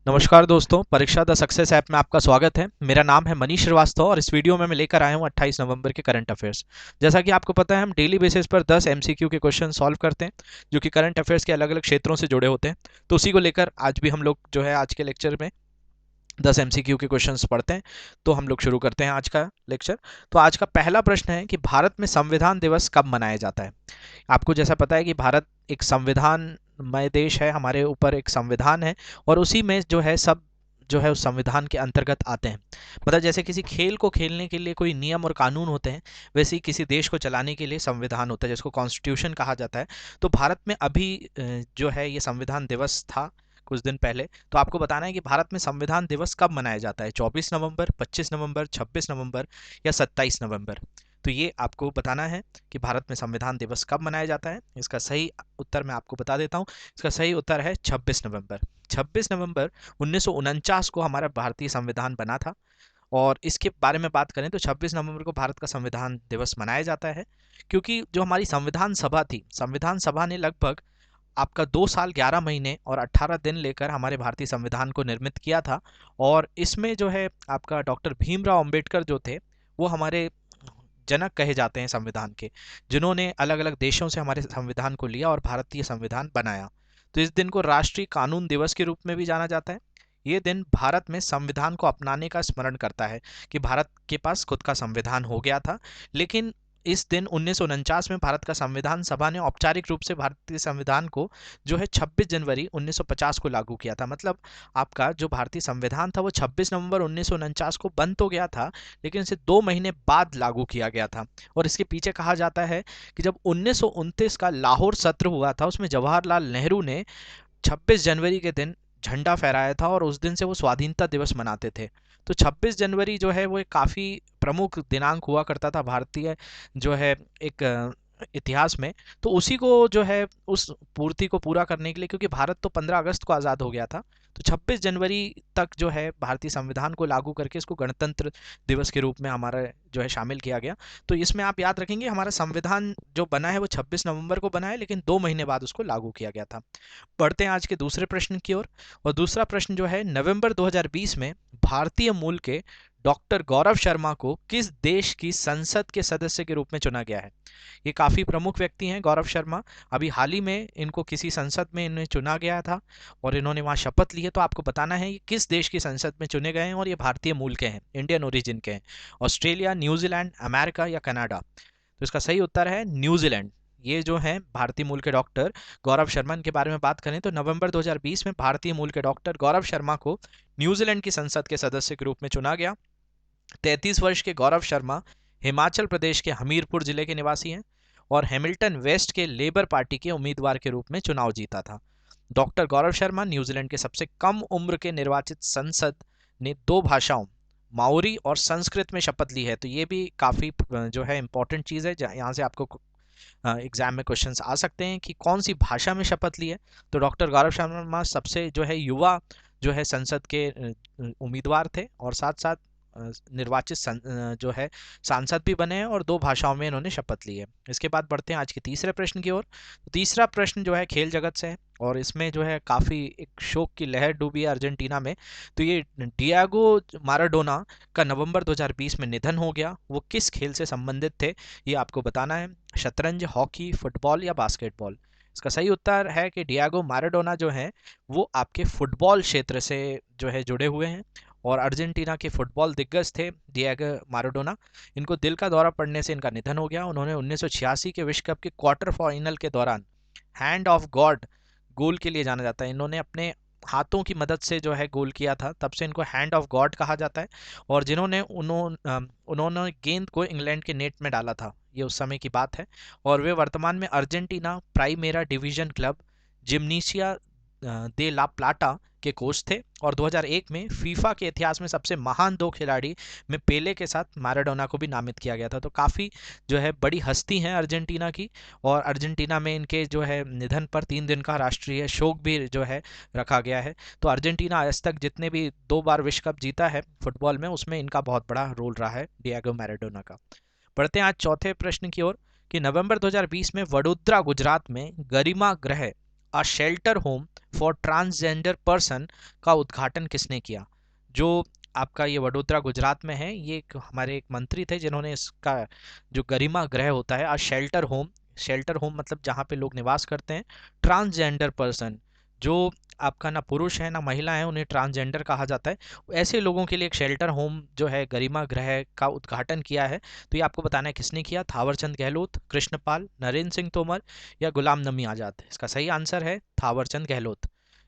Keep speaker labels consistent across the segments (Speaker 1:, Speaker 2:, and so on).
Speaker 1: नमस्कार दोस्तों, परीक्षा द सक्सेस ऐप में आपका स्वागत है। मेरा नाम है मनीष श्रीवास्तव और इस वीडियो में मैं लेकर आया हूं 28 नवंबर के करंट अफेयर्स। जैसा कि आपको पता है, हम डेली बेसिस पर 10 एमसीक्यू के क्वेश्चन सॉल्व करते हैं जो कि करंट अफेयर्स के अलग अलग क्षेत्रों से जुड़े होते हैं। तो उसी को लेकर आज भी हम लोग जो है आज के लेक्चर में 10 एमसीक्यू के क्वेश्चंस पढ़ते हैं। तो हम लोग शुरू करते हैं आज का लेक्चर। तो आज का पहला प्रश्न है कि भारत में संविधान दिवस कब मनाया जाता है। आपको जैसा पता है कि भारत एक संविधानमय देश है, हमारे ऊपर एक संविधान है और उसी में जो है सब जो है उस संविधान के अंतर्गत आते हैं। मतलब जैसे किसी खेल को खेलने के लिए कोई नियम और कानून होते हैं, वैसे ही किसी देश को चलाने के लिए संविधान होता है जिसको कॉन्स्टिट्यूशन कहा जाता है। तो भारत में अभी जो है ये संविधान दिवस था कुछ दिन पहले। तो आपको बताना है कि भारत में संविधान दिवस कब मनाया जाता है, 24 नवंबर, 25 नवंबर, 26 नवंबर या 27 नवंबर। तो ये आपको बताना है कि भारत में संविधान दिवस कब मनाया जाता है। इसका सही उत्तर मैं आपको बता देता हूँ। इसका सही उत्तर है 26 नवंबर। 26 नवंबर 1949 को हमारा भारतीय संविधान बना था। और इसके बारे में बात करें तो 26 नवंबर को भारत का संविधान दिवस मनाया जाता है क्योंकि जो हमारी संविधान सभा थी, संविधान सभा ने लगभग आपका 2 साल 11 महीने और 18 दिन लेकर हमारे भारतीय संविधान को निर्मित किया था। और इसमें जो है आपका डॉक्टर भीमराव अंबेडकर जो थे, वो हमारे जनक कहे जाते हैं संविधान के, जिन्होंने अलग अलग देशों से हमारे संविधान को लिया और भारतीय संविधान बनाया। तो इस दिन को राष्ट्रीय कानून दिवस के रूप में भी जाना जाता है। ये दिन भारत में संविधान को अपनाने का स्मरण करता है कि भारत के पास खुद का संविधान हो गया था। लेकिन इस दिन 1949 में भारत का संविधान सभा ने औपचारिक रूप से भारतीय संविधान को जो है 26 जनवरी 1950 को लागू किया था। मतलब आपका जो भारतीय संविधान था वो 26 नवंबर 1949 को बन तो गया था, लेकिन इसे 2 महीने बाद लागू किया गया था। और इसके पीछे कहा जाता है कि जब 1929 का लाहौर सत्र हुआ था, उसमें जवाहरलाल नेहरू ने 26 जनवरी के दिन झंडा फहराया था और उस दिन से वो स्वाधीनता दिवस मनाते थे। तो 26 जनवरी जो है वो एक काफ़ी प्रमुख दिनांक हुआ करता था भारतीय जो है एक इतिहास में। तो उसी को जो है उस पूर्ति को पूरा करने के लिए, क्योंकि भारत तो 15 अगस्त को आज़ाद हो गया था, तो 26 जनवरी तक जो है भारतीय संविधान को लागू करके इसको गणतंत्र दिवस के रूप में हमारा जो है शामिल किया गया। तो इसमें आप याद रखेंगे हमारा संविधान जो बना है वो 26 नवंबर को बना है, लेकिन 2 महीने बाद उसको लागू किया गया था। बढ़ते हैं आज के दूसरे प्रश्न की ओर। और दूसरा प्रश्न जो है, नवंबर 2020 में भारतीय मूल के डॉक्टर गौरव शर्मा को किस देश की संसद के सदस्य के रूप में चुना गया है। ये काफ़ी प्रमुख व्यक्ति हैं गौरव शर्मा। अभी हाल ही में इनको किसी संसद में इन्हें चुना गया था और इन्होंने वहाँ शपथ ली है। तो आपको बताना है ये किस देश की संसद में चुने गए हैं और ये भारतीय मूल के हैं, इंडियन ओरिजिन के हैं। ऑस्ट्रेलिया, न्यूजीलैंड, अमेरिका या कनाडा। तो इसका सही उत्तर है न्यूजीलैंड। ये जो है भारतीय मूल के डॉक्टर गौरव शर्मा, के बारे में बात करें तो नवंबर 2020 में भारतीय मूल के डॉक्टर गौरव शर्मा को न्यूजीलैंड की संसद के सदस्य के रूप में चुना गया। 33 वर्ष के गौरव शर्मा हिमाचल प्रदेश के हमीरपुर जिले के निवासी हैं और हैमिल्टन वेस्ट के लेबर पार्टी के उम्मीदवार के रूप में चुनाव जीता था। डॉक्टर गौरव शर्मा न्यूजीलैंड के सबसे कम उम्र के निर्वाचित संसद ने 2 भाषाओं माओरी और संस्कृत में शपथ ली है। तो ये भी काफ़ी जो है इंपॉर्टेंट चीज़ है, यहाँ से आपको एग्जाम में क्वेश्चंस आ सकते हैं कि कौन सी भाषा में शपथ ली है। तो डॉक्टर गौरव शर्मा सबसे जो है युवा जो है संसद के उम्मीदवार थे और साथ साथ निर्वाचित जो है सांसद भी बने हैं और 2 भाषाओं में इन्होंने शपथ ली है। इसके बाद बढ़ते हैं आज के तीसरे प्रश्न की ओर। तीसरा प्रश्न जो है खेल जगत से है और इसमें जो है काफ़ी एक शोक की लहर डूबी है अर्जेंटीना में। तो ये डियागो माराडोना का नवंबर 2020 में निधन हो गया। वो किस खेल से संबंधित थे, ये आपको बताना है। शतरंज, हॉकी, फुटबॉल या बास्केटबॉल। इसका सही उत्तर है कि डियागो माराडोना जो है वो आपके फुटबॉल क्षेत्र से जो है जुड़े हुए हैं और अर्जेंटीना के फुटबॉल दिग्गज थे डिएगो माराडोना। इनको दिल का दौरा पड़ने से इनका निधन हो गया। उन्होंने 1986 के विश्व कप के क्वार्टर फाइनल के दौरान हैंड ऑफ गॉड गोल के लिए जाना जाता है। इन्होंने अपने हाथों की मदद से जो है गोल किया था, तब से इनको हैंड ऑफ गॉड कहा जाता है। और उन्होंने गेंद को इंग्लैंड के नेट में डाला था, ये उस समय की बात है। और वे वर्तमान में अर्जेंटीना प्राइमेरा डिवीजन क्लब जिम्नीशिया दे ला प्लाटा के कोच थे। और 2001 में फीफा के इतिहास में सबसे महान 2 खिलाड़ी में पेले के साथ मैराडोना को भी नामित किया गया था। तो काफ़ी जो है बड़ी हस्ती हैं अर्जेंटीना की। और अर्जेंटीना में इनके जो है निधन पर 3 दिन का राष्ट्रीय शोक भी जो है रखा गया है। तो अर्जेंटीना आज तक जितने भी 2 बार विश्व कप जीता है फुटबॉल में, उसमें इनका बहुत बड़ा रोल रहा है डिएगो मैराडोना का। बढ़ते हैं आज चौथे प्रश्न की ओर कि नवंबर 2020 में वडोदरा गुजरात में गरिमा गृह a shelter home for transgender person का उद्घाटन किसने किया? जो आपका ये वडोदरा गुजरात में है, ये हमारे एक मंत्री थे जिन्होंने इसका जो गरिमा गृह होता है, शेल्टर होम मतलब जहाँ पे लोग निवास करते हैं, ट्रांसजेंडर पर्सन, जो आपका ना पुरुष है ना महिला है, उन्हें ट्रांसजेंडर कहा जाता है, ऐसे लोगों के लिए एक शेल्टर होम जो है गरिमा गृह का उद्घाटन किया है। तो ये आपको बताना है किसने किया? थावरचंद गहलोत, कृष्णपाल, नरेंद्र सिंह तोमर या गुलाम नबी आज़ाद। इसका सही आंसर है थावरचंद गहलोत।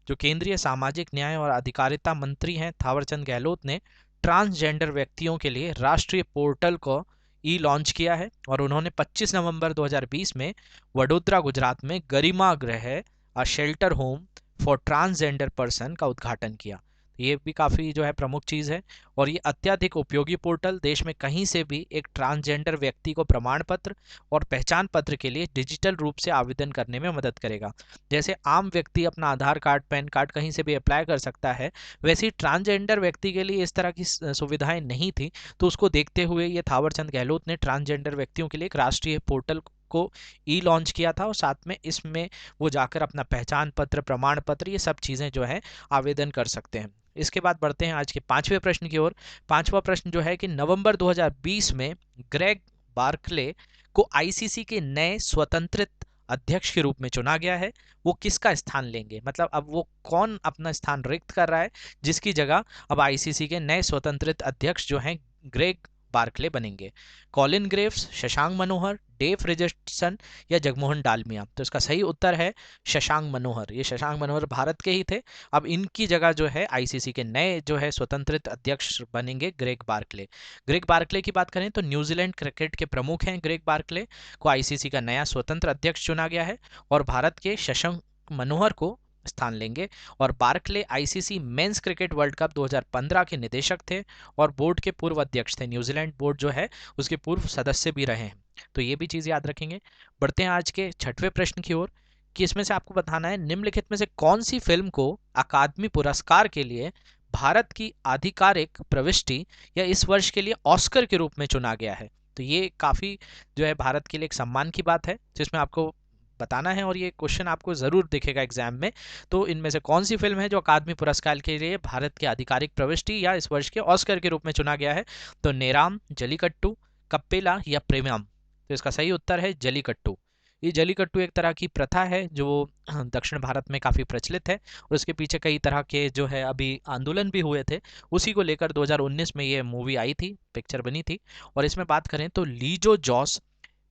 Speaker 1: जो केंद्रीय सामाजिक न्याय और अधिकारिता मंत्री हैं थावरचंद गहलोत ने ट्रांसजेंडर व्यक्तियों के लिए राष्ट्रीय पोर्टल को ई लॉन्च किया है और उन्होंने 25 नवंबर 2020 में वडोदरा गुजरात में गरिमा गृह a shelter home for transgender person का उद्घाटन किया। ये भी काफ़ी जो है प्रमुख चीज़ है और ये अत्यधिक उपयोगी पोर्टल देश में कहीं से भी एक ट्रांसजेंडर व्यक्ति को प्रमाण पत्र और पहचान पत्र के लिए डिजिटल रूप से आवेदन करने में मदद करेगा। जैसे आम व्यक्ति अपना आधार कार्ड, पैन कार्ड कहीं से भी अप्लाई कर सकता है, वैसे ही ट्रांसजेंडर व्यक्ति के लिए इस तरह की सुविधाएं नहीं थी। तो उसको देखते हुए ये थावरचंद गहलोत ने ट्रांसजेंडर व्यक्तियों के लिए एक राष्ट्रीय पोर्टल को ई लॉन्च किया था और साथ में इसमें वो जाकर अपना पहचान पत्र, प्रमाण पत्र, ये सब चीज़ें जो है आवेदन कर सकते हैं। इसके बाद बढ़ते हैं आज के पांचवें प्रश्न की ओर। पांचवा प्रश्न जो है कि नवंबर 2020 में ग्रेग बार्कले को आईसीसी के नए स्वतंत्रित अध्यक्ष के रूप में चुना गया है। वो किसका स्थान लेंगे? मतलब अब वो कौन अपना स्थान रिक्त कर रहा है जिसकी जगह अब आईसीसी के नए स्वतंत्रित अध्यक्ष जो हैं ग्रेग बार्कले बनेंगे? Colin Graves, Shashank Manohar, Dave Richardson या जगमोहन डालमिया? तो इसका सही उत्तर है शशांक मनोहर। ये शशांक मनोहर भारत के ही थे, अब इनकी जगह जो है आईसीसी के नए जो है स्वतंत्रित अध्यक्ष बनेंगे ग्रेग बार्कले। ग्रेग बार्कले की बात करें तो न्यूजीलैंड क्रिकेट के प्रमुख हैं। ग्रेग बार्कले को आईसीसी का नया स्वतंत्र अध्यक्ष चुना गया है और भारत के शशांक मनोहर को स्थान लेंगे। और Barclays ICC men's cricket world cup 2015 के निदेशक थे और बोर्ड के पूर्व अध्यक्ष थे। न्यूजीलैंड बोर्ड जो है उसके पूर्व सदस्य भी रहे हैं। तो ये भी चीज़ याद रखेंगे। बढ़ते हैं आज के छठवें प्रश्न की ओर कि इसमें से आपको बताना है निम्नलिखित में से कौन सी फिल्म को अकादमी पुरस्कार के लिए भारत की आधिकारिक प्रविष्टि या इस वर्ष के लिए ऑस्कर के रूप में चुना गया है? तो ये काफ़ी जो है भारत के लिए एक सम्मान की बात है जिसमें आपको बताना है और ये क्वेश्चन आपको ज़रूर दिखेगा एग्जाम में। तो इनमें से कौन सी फिल्म है जो अकादमी पुरस्कार के लिए भारत की आधिकारिक प्रविष्टि या इस वर्ष के ऑस्कर के रूप में चुना गया है? तो नेराम, जलीकट्टू, कप्पेला या प्रेमम? तो इसका सही उत्तर है जलीकट्टू। ये जलीकट्टू एक तरह की प्रथा है जो दक्षिण भारत में काफ़ी प्रचलित है और उसके पीछे कई तरह के जो है अभी आंदोलन भी हुए थे। उसी को लेकर 2019 में ये मूवी आई थी, पिक्चर बनी थी। और इसमें बात करें तो लीजो जॉस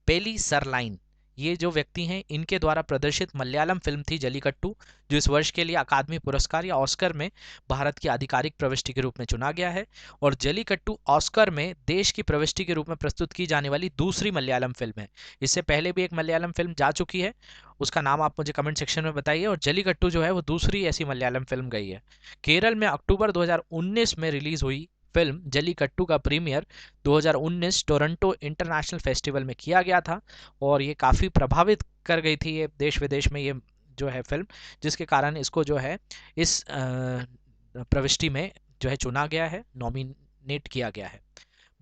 Speaker 1: पेली सरलाइन, ये जो व्यक्ति हैं इनके द्वारा प्रदर्शित मलयालम फिल्म थी जलीकट्टू, जो इस वर्ष के लिए अकादमी पुरस्कार या ऑस्कर में भारत की आधिकारिक प्रविष्टि के रूप में चुना गया है। और जलीकट्टू ऑस्कर में देश की प्रविष्टि के रूप में प्रस्तुत की जाने वाली दूसरी मलयालम फिल्म है। इससे पहले भी एक मलयालम फिल्म जा चुकी है, उसका नाम आप मुझे कमेंट सेक्शन में बताइए। और जलीकट्टू जो है वो दूसरी ऐसी मलयालम फिल्म गई है। केरल में अक्टूबर 2019 में रिलीज हुई फिल्म जलीकट्टू का प्रीमियर 2019 टोरंटो इंटरनेशनल फेस्टिवल में किया गया था और ये काफ़ी प्रभावित कर गई थी ये देश विदेश में ये जो है फिल्म, जिसके कारण इसको जो है इस प्रविष्टि में जो है चुना गया है, नॉमिनेट किया गया है।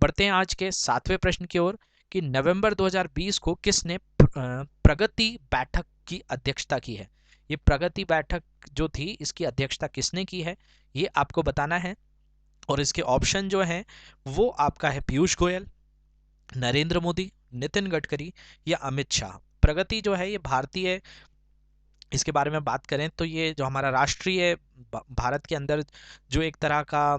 Speaker 1: बढ़ते हैं आज के सातवें प्रश्न की ओर कि नवंबर 2020 को किसने प्रगति बैठक की अध्यक्षता की है? ये प्रगति बैठक जो थी इसकी अध्यक्षता किसने की है ये आपको बताना है। और इसके ऑप्शन जो हैं वो आपका है पीयूष गोयल, नरेंद्र मोदी, नितिन गडकरी या अमित शाह। प्रगति जो है ये भारतीय, इसके बारे में बात करें तो ये जो हमारा राष्ट्रीय भारत के अंदर जो एक तरह का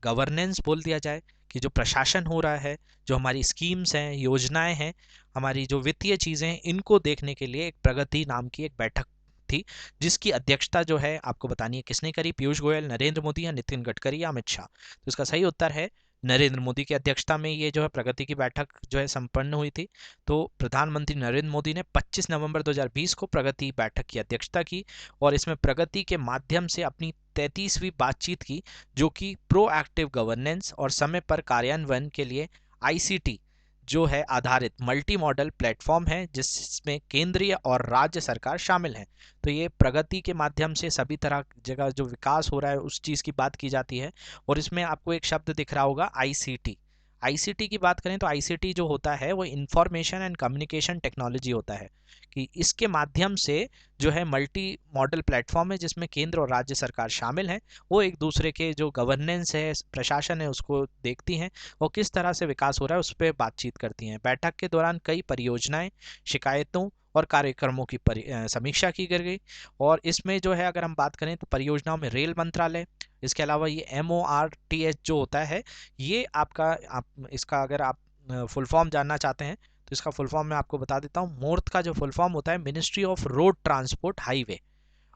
Speaker 1: गवर्नेंस बोल दिया जाए कि जो प्रशासन हो रहा है, जो हमारी स्कीम्स हैं, योजनाएं हैं, हमारी जो वित्तीय चीज़ें हैं, इनको देखने के लिए एक प्रगति नाम की एक बैठक थी जिसकी अध्यक्षता जो है आपको बतानी है किसने करी? पीयूष गोयल, नरेंद्र मोदी या नितिन गडकरी या अमित शाह? तो इसका सही उत्तर है नरेंद्र मोदी की अध्यक्षता में ये जो है प्रगति की बैठक जो है संपन्न हुई थी। तो प्रधानमंत्री नरेंद्र मोदी ने 25 नवंबर 2020 को प्रगति बैठक की अध्यक्षता की और इसमें प्रगति के माध्यम से अपनी 33वीं बातचीत की, जो कि प्रोएक्टिव गवर्नेंस और समय पर कार्यान्वयन के लिए आईसीटी जो है आधारित मल्टी मॉडल प्लेटफॉर्म है जिसमें केंद्रीय और राज्य सरकार शामिल है। तो ये प्रगति के माध्यम से सभी तरह जगह जो विकास हो रहा है उस चीज़ की बात की जाती है। और इसमें आपको एक शब्द दिख रहा होगा आईसीटी। आईसीटी की बात करें तो आईसीटी जो होता है वो इंफॉर्मेशन एंड कम्युनिकेशन टेक्नोलॉजी होता है, कि इसके माध्यम से जो है मल्टी मॉडल प्लेटफॉर्म है जिसमें केंद्र और राज्य सरकार शामिल हैं, वो एक दूसरे के जो गवर्नेंस है, प्रशासन है, उसको देखती हैं और किस तरह से विकास हो रहा है उस पर बातचीत करती हैं। बैठक के दौरान कई परियोजनाएं, शिकायतों और कार्यक्रमों की समीक्षा की गई। और इसमें जो है अगर हम बात करें तो परियोजनाओं में रेल मंत्रालय, इसके अलावा ये MORTH जो होता है, ये आपका इसका अगर आप फुल फॉर्म जानना चाहते हैं तो इसका फुल फॉर्म मैं आपको बता देता हूँ। मोर्थ का जो फुल फॉर्म होता है ministry of road transport highway,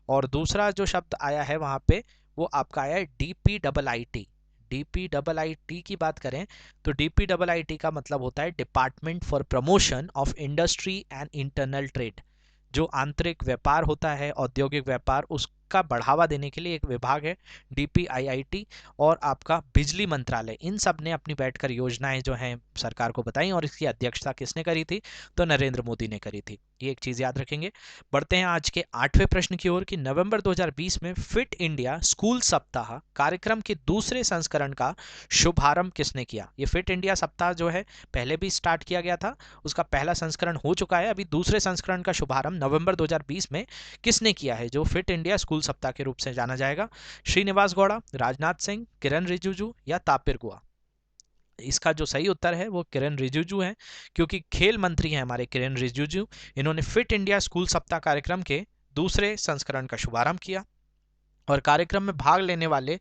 Speaker 1: और दूसरा जो शब्द आया है वहाँ पे वो आपका आया है DPIIT। DPIIT की बात करें तो DPIIT का मतलब होता है department for promotion of industry and internal trade. जो आंतरिक व्यापार होता है, औद्योगिक व्यापार, उसका बढ़ावा देने के लिए एक विभाग है DPIIT। और आपका बिजली मंत्रालय, इन सब ने अपनी बैठकर योजनाएं जो हैं सरकार को बताई, और इसकी अध्यक्षता किसने करी थी? तो नरेंद्र मोदी ने करी थी। ये एक चीज याद रखेंगे। बढ़ते हैं आज के 8वें प्रश्न की ओर कि नवंबर 2020 में फिट इंडिया स्कूल सप्ताह कार्यक्रम के दूसरे संस्करण का शुभारंभ किसने किया? ये फिट इंडिया सप्ताह जो है पहले भी स्टार्ट किया गया था, उसका पहला संस्करण हो चुका है, अभी दूसरे संस्करण का शुभारंभ नवंबर 2020 में किसने किया है, जो फिट इंडिया स्कूल सप्ताह के रूप से जाना जाएगा? श्रीनिवास गौड़ा, राजनाथ सिंह, किरण रिजिजू या तापिर गुआ? इसका जो सही उत्तर है वो किरण रिजिजू है, क्योंकि खेल मंत्री हैं हमारे किरण रिजिजू। इन्होंने फिट इंडिया स्कूल सप्ताह कार्यक्रम के दूसरे संस्करण का शुभारंभ किया, और कार्यक्रम में भाग लेने वाले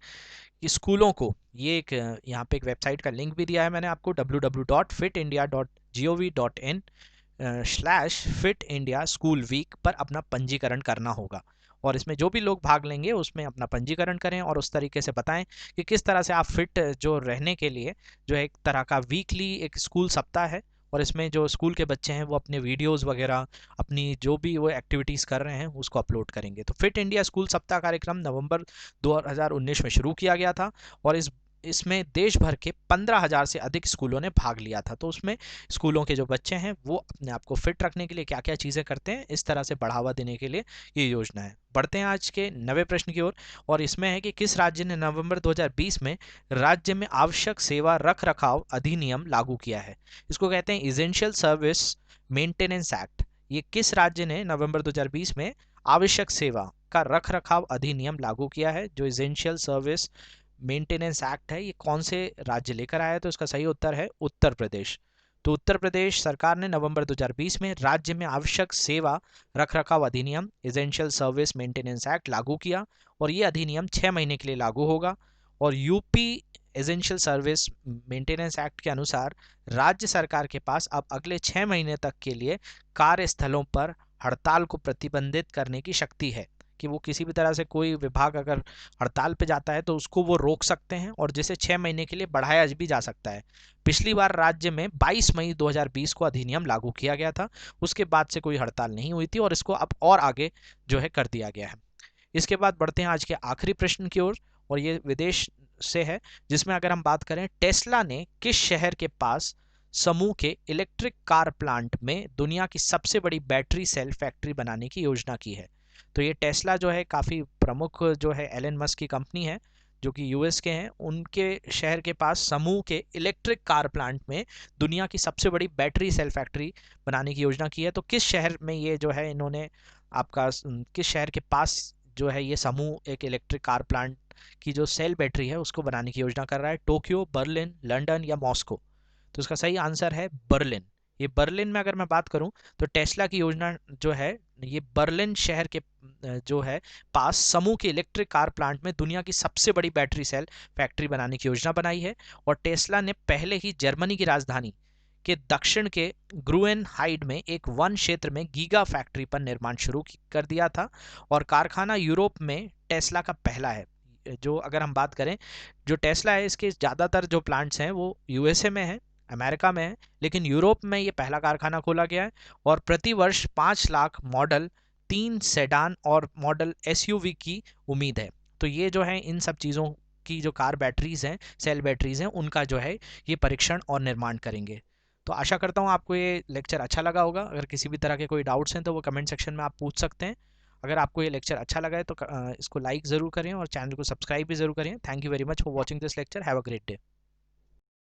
Speaker 1: स्कूलों को, ये एक यहाँ पे एक वेबसाइट का लिंक भी दिया है मैंने आपको, www.fitindia.gov.in/फिट इंडिया स्कूल वीक पर अपना पंजीकरण करना होगा। और इसमें जो भी लोग भाग लेंगे उसमें अपना पंजीकरण करें और उस तरीके से बताएं कि किस तरह से आप फिट जो रहने के लिए जो है एक तरह का वीकली एक स्कूल सप्ताह है, और इसमें जो स्कूल के बच्चे हैं वो अपने वीडियोस वगैरह, अपनी जो भी वो एक्टिविटीज़ कर रहे हैं उसको अपलोड करेंगे। तो फिट इंडिया स्कूल सप्ताह कार्यक्रम नवंबर 2019 में शुरू किया गया था, और इसमें देश भर के 15,000 से अधिक स्कूलों ने भाग लिया था। तो उसमें स्कूलों के जो बच्चे हैं वो अपने आप को फिट रखने के लिए क्या क्या चीज़ें करते हैं, इस तरह से बढ़ावा देने के लिए ये योजना है। बढ़ते हैं आज के 9वें प्रश्न की ओर, और इसमें है कि किस राज्य ने नवंबर 2020 में राज्य में आवश्यक सेवा रख रखाव अधिनियम लागू किया है? इसको कहते हैं इसेंशियल सर्विस मेंटेनेंस एक्ट। ये किस राज्य ने नवंबर 2020 में आवश्यक सेवा का रख रखाव अधिनियम लागू किया है? जो इसेंशियल सर्विस मेंटेनेंस एक्ट है, ये कौन से राज्य लेकर आया है? तो इसका सही उत्तर है उत्तर प्रदेश। तो उत्तर प्रदेश सरकार ने नवंबर 2020 में राज्य में आवश्यक सेवा रखरखाव अधिनियम इसेंशियल सर्विस मेंटेनेंस एक्ट लागू किया, और ये अधिनियम 6 महीने के लिए लागू होगा। और UP essential service maintenance act के अनुसार राज्य सरकार के पास अब अगले 6 महीने तक के लिए कार्यस्थलों पर हड़ताल को प्रतिबंधित करने की शक्ति है, कि वो किसी भी तरह से कोई विभाग अगर हड़ताल पे जाता है तो उसको वो रोक सकते हैं, और जिसे 6 महीने के लिए बढ़ाया भी जा सकता है। पिछली बार राज्य में 22 मई 2020 को अधिनियम लागू किया गया था, उसके बाद से कोई हड़ताल नहीं हुई थी, और इसको अब और आगे जो है कर दिया गया है। इसके बाद बढ़ते हैं आज के आखिरी प्रश्न की ओर, और ये विदेश से है, जिसमें अगर हम बात करें टेस्ला ने किस शहर के पास समूह के इलेक्ट्रिक कार प्लांट में दुनिया की सबसे बड़ी बैटरी सेल फैक्ट्री बनाने की योजना की है? तो ये टेस्ला जो है काफ़ी प्रमुख जो है एलन मस्क की कंपनी है, जो कि यूएस के हैं, उनके शहर के पास समूह के इलेक्ट्रिक कार प्लांट में दुनिया की सबसे बड़ी बैटरी सेल फैक्ट्री बनाने की योजना की है। तो किस शहर में ये जो है इन्होंने आपका किस शहर के पास जो है ये समूह एक इलेक्ट्रिक कार प्लांट की जो सेल बैटरी है उसको बनाने की योजना कर रहा है? टोक्यो, बर्लिन, लंदन या मॉस्को? तो इसका सही आंसर है बर्लिन। ये बर्लिन में अगर मैं बात करूं तो टेस्ला की योजना जो है ये बर्लिन शहर के जो है पास समूह के इलेक्ट्रिक कार प्लांट में दुनिया की सबसे बड़ी बैटरी सेल फैक्ट्री बनाने की योजना बनाई है। और टेस्ला ने पहले ही जर्मनी की राजधानी के दक्षिण के ग्रुएनहाइड में एक वन क्षेत्र में गीगा फैक्ट्री पर निर्माण शुरू कर दिया था, और कारखाना यूरोप में टेस्ला का पहला है। जो अगर हम बात करें जो टेस्ला है इसके ज़्यादातर जो प्लांट्स हैं वो यूएसए में है, अमेरिका में है, लेकिन यूरोप में ये पहला कारखाना खोला गया है। और प्रति वर्ष 5 लाख मॉडल 3 सेडान और मॉडल एसयूवी की उम्मीद है। तो ये जो है इन सब चीज़ों की जो कार बैटरीज हैं, सेल बैटरीज हैं, उनका जो है ये परीक्षण और निर्माण करेंगे। तो आशा करता हूँ आपको ये लेक्चर अच्छा लगा होगा। अगर किसी भी तरह के कोई डाउट्स हैं तो वो कमेंट सेक्शन में आप पूछ सकते हैं। अगर आपको ये लेक्चर अच्छा लगा है तो इसको लाइक ज़रूर करें और चैनल को सब्सक्राइब भी ज़रूर करें। Thank you very much for watching this lecture. Have a great day.